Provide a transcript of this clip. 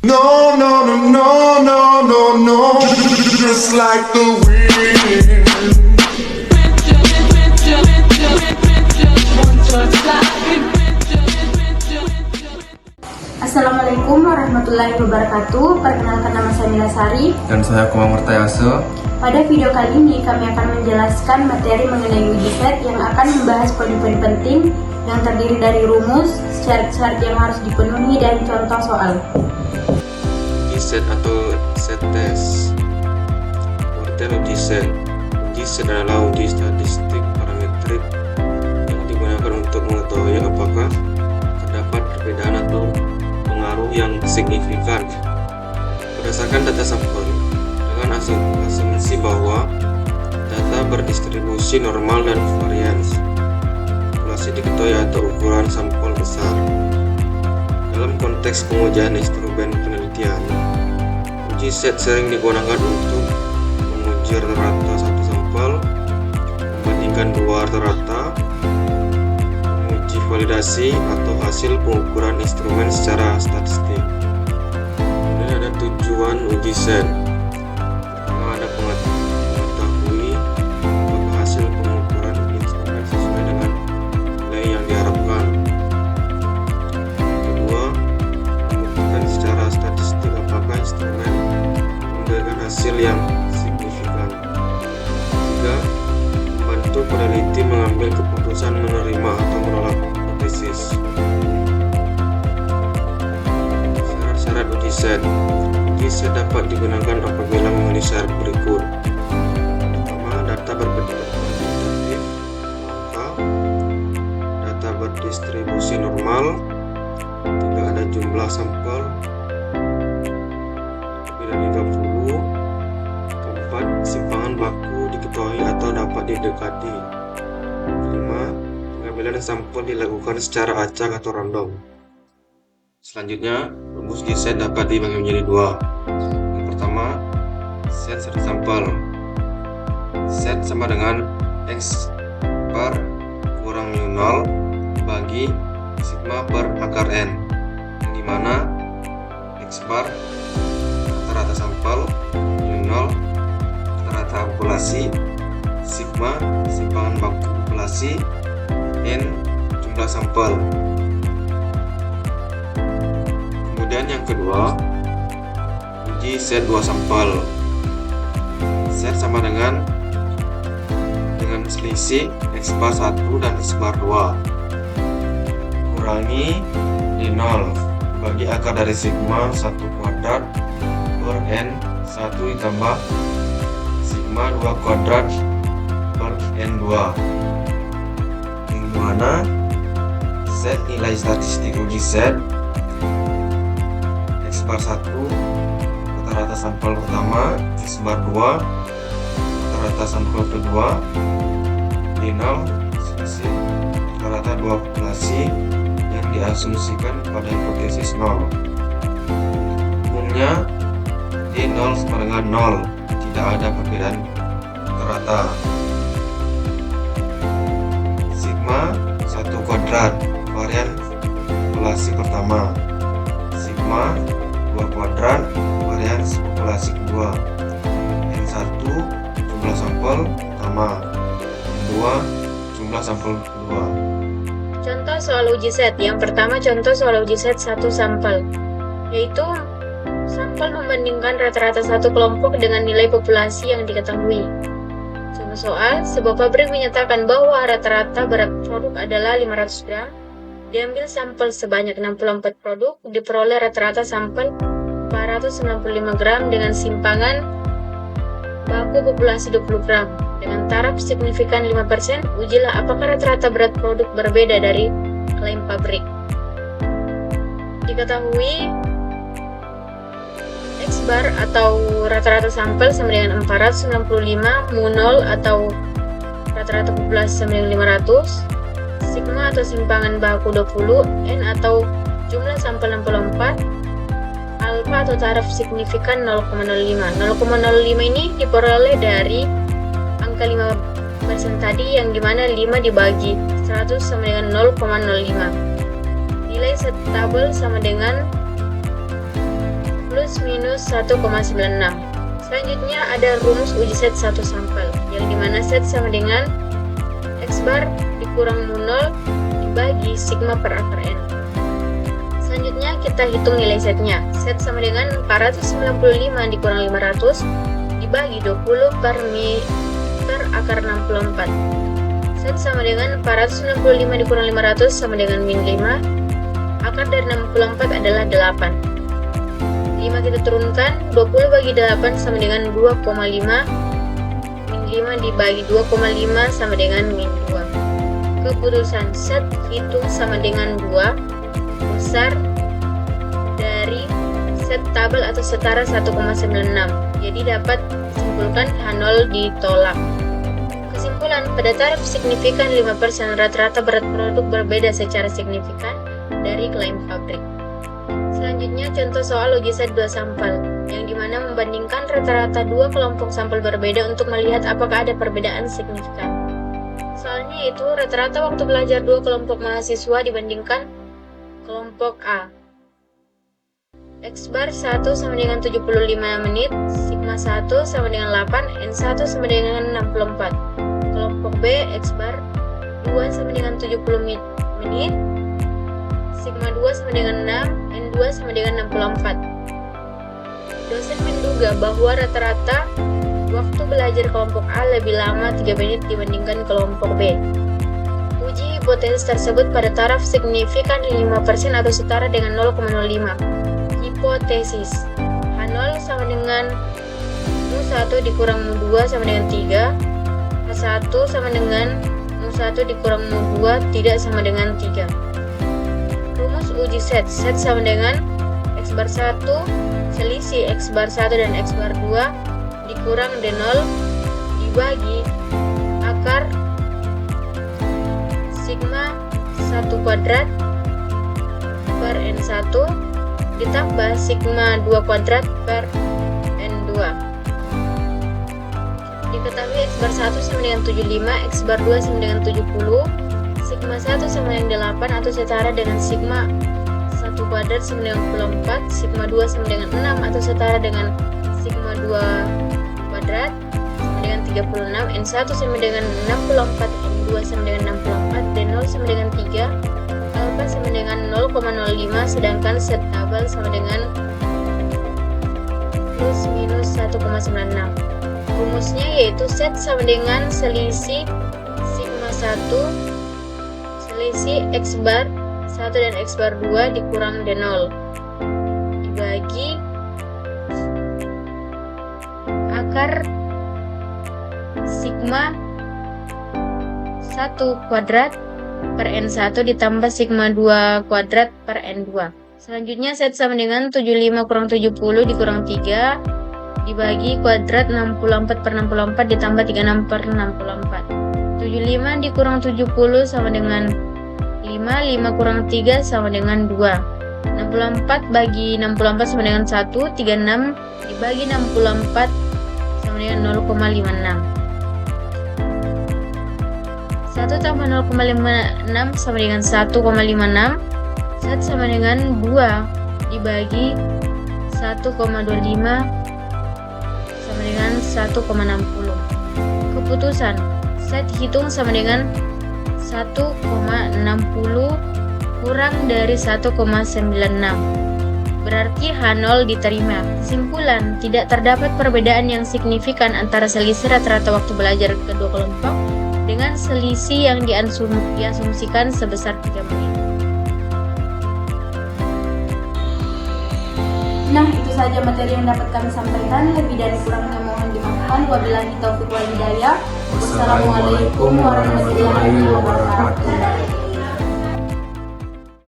No, no, no, no, no, no, no. Just like the wind. Assalamualaikum warahmatullahi wabarakatuh. Perkenalkan, nama saya Mila Sari. Dan saya Kumar Murtayaso. Pada video kali ini kami akan menjelaskan materi mengenai uji set yang akan membahas poin-poin penting yang terdiri dari rumus, syarat-syarat yang harus dipenuhi, dan contoh soal. Uji set atau set test. Pengertian uji set. Uji set adalah uji statistik parametrik yang digunakan untuk mengetahui apakah terdapat perbedaan atau pengaruh yang signifikan berdasarkan data sampel dengan asumsi bahwa data berdistribusi normal dan varians populasi diketahui atau ukuran sampel besar. Dalam konteks pengujian instrumen penelitian, uji set sering digunakan untuk menguji rata-rata satu sampel, membandingkan dua rata-rata, menguji validasi atau hasil pengukuran instrumen secara statistik. Ini ada tujuan uji set. Pertama, ada mengetahui apakah hasil pengukuran instrumen sesuai dengan nilai yang diharapkan. Kedua, membuktikan secara statistik apakah instrumen memberikan hasil yang signifikan. Tiga, membantu peneliti mengambil keputusan menerima atau menolak hipotesis. Syarat-syarat uji set. Uji set dapat digunakan apabila memenuhi syarat berikut. Pertama, data berbentuk kuantitatif, angka. Data berdistribusi normal. Tidak ada jumlah sampel lebih dari 30. Keempat, simpangan baku diketahui atau dapat didekati. Kelima, pengambilan sampel dilakukan secara acak atau random. Selanjutnya, rumus uji set dapat dibagi menjadi dua. Yang pertama, set satu sampel. Set sama dengan X bar kurang mu 0 bagi sigma per akar N, yang dimana X bar rata-rata sampel, mu 0 rata-rata populasi, sigma simpangan baku populasi, N jumlah sampel. Kemudian yang kedua, uji set dua sampel. Set sama dengan selisih X bar 1 dan X bar 2 kurangi di 0 bagi akar dari sigma 1 kuadrat per N 1 ditambah sigma 2 kuadrat per N 2, yang dimana set nilai statistik uji set X bar 1 rata-rata sampel pertama, X bar 2 rata-rata sampel kedua, di 0 selisih rata-rata dua populasi yang diasumsikan pada hipotesis 0. Umumnya di 0 sama dengan 0, tidak ada perbedaan rata-rata. Sigma 1 kuadrat varian populasi pertama, sigma 2 kuadrat varian populasi kedua, N1 jumlah sampel pertama, N2 jumlah sampel kedua. Contoh soal uji set. Yang pertama, contoh soal uji set satu sampel, yaitu sampel membandingkan rata-rata satu kelompok dengan nilai populasi yang diketahui. Contoh soal, sebuah pabrik menyatakan bahwa rata-rata berat produk adalah 500 gram. Diambil sampel sebanyak 64 produk, diperoleh rata-rata sampel 495 gram dengan simpangan baku populasi 20 gram. Dengan taraf signifikan 5%, ujilah apakah rata-rata berat produk berbeda dari klaim pabrik. Diketahui X bar atau rata-rata sampel sama dengan 495, mu 0 atau rata-rata populasi sama dengan 500, sigma atau simpangan baku 20, N atau jumlah sampel 64, alfa atau taraf signifikan 0,05. 0,05 ini diperoleh dari angka 5% tadi, yang dimana 5 dibagi 100 sama dengan 0,05. Nilai set tabel sama dengan plus minus 1,96. Selanjutnya ada rumus uji set satu sampel, yang dimana set sama dengan X bar dikurang mu 0 dibagi sigma per akar N. Selanjutnya kita hitung nilai setnya. Set sama dengan 495 dikurang 500 dibagi 20 per akar 64. Set sama dengan 465 dikurang 500 sama dengan min 5. Akar dari 64 adalah 8. 5 kita turunkan, 20 bagi 8 sama dengan 2,5. Min 5 dibagi 2,5 sama dengan min 2. Keputusan set hitung sama dengan 2 besar dari set tabel atau setara 1,96. Jadi dapat disimpulkan H0 ditolak. Kesimpulan, pada taraf signifikan 5% rata-rata berat produk berbeda secara signifikan dari klaim pabrik. Selanjutnya contoh soal uji set 2 sampel, yang dimana membandingkan rata-rata 2 kelompok sampel berbeda untuk melihat apakah ada perbedaan signifikan. Soalnya itu rata-rata waktu belajar 2 kelompok mahasiswa dibandingkan kelompok A. X bar 1 sama dengan 75 menit, sigma 1 sama dengan 8, N1 sama dengan 64. Kelompok B, X bar 2 sama dengan 70 menit, sigma 2 sama dengan 6, N2 sama dengan 64. Dosen menduga bahwa rata-rata waktu belajar kelompok A lebih lama 3 menit dibandingkan kelompok B. Uji hipotesis tersebut pada taraf signifikan 5% atau setara dengan 0,05. Hipotesis H0 sama dengan mu 1 dikurang mu 2 sama dengan 3. H1 sama dengan mu 1 dikurang mu 2 tidak sama dengan 3. Rumus uji set sama dengan X bar 1 selisih X bar 1 dan X bar 2 dikurang D0 dibagi akar sigma 1 kuadrat per N1 ditambah sigma 2 kuadrat per N2. Diketahui X bar 1 sama dengan 75, X bar 2 sama dengan 70, sigma 1 sama dengan 8 atau setara dengan sigma 1 kuadrat sama dengan 64, sigma 2 sama dengan 6 atau setara dengan sigma 2 kuadrat sama dengan 36, N1 sama dengan 64, N2 sama dengan 64, D0 sama dengan 3, alfa sama dengan 0,05, sedangkan set tabel sama dengan plus minus 1,96. Rumusnya yaitu set sama dengan selisih sigma 1 selisih X bar 1 dan X bar 2 dikurang D0 dibagi akar sigma 1 kuadrat per N1 ditambah sigma 2 kuadrat per N2. Selanjutnya set sama dengan 75 kurang 70 dikurang 3 dibagi kuadrat 64 per 64 ditambah 36 per 64. 75 dikurang 70 sama dengan 5, 5 kurang 3 sama dengan 2. 64 bagi 64 sama dengan 1, 36 dibagi 64 sama dengan 0,56. 1 tambah 0,56 sama dengan 1,56. Set sama dengan 2 dibagi 1,25 sama dengan 1,60. Keputusan set hitung sama dengan 1,60 kurang dari 1,96. Berarti H0 diterima. Kesimpulan, tidak terdapat perbedaan yang signifikan antara selisih rata-rata waktu belajar kedua kelompok dengan selisih yang diasumsikan sebesar 3 menit. Nah, itu saja materi yang dapat kami sampaikan. Lebih dan kurangnya mohon dimaafkan. Wabillahi taufiq wal hidayah. Wassalamualaikum warahmatullahi wabarakatuh.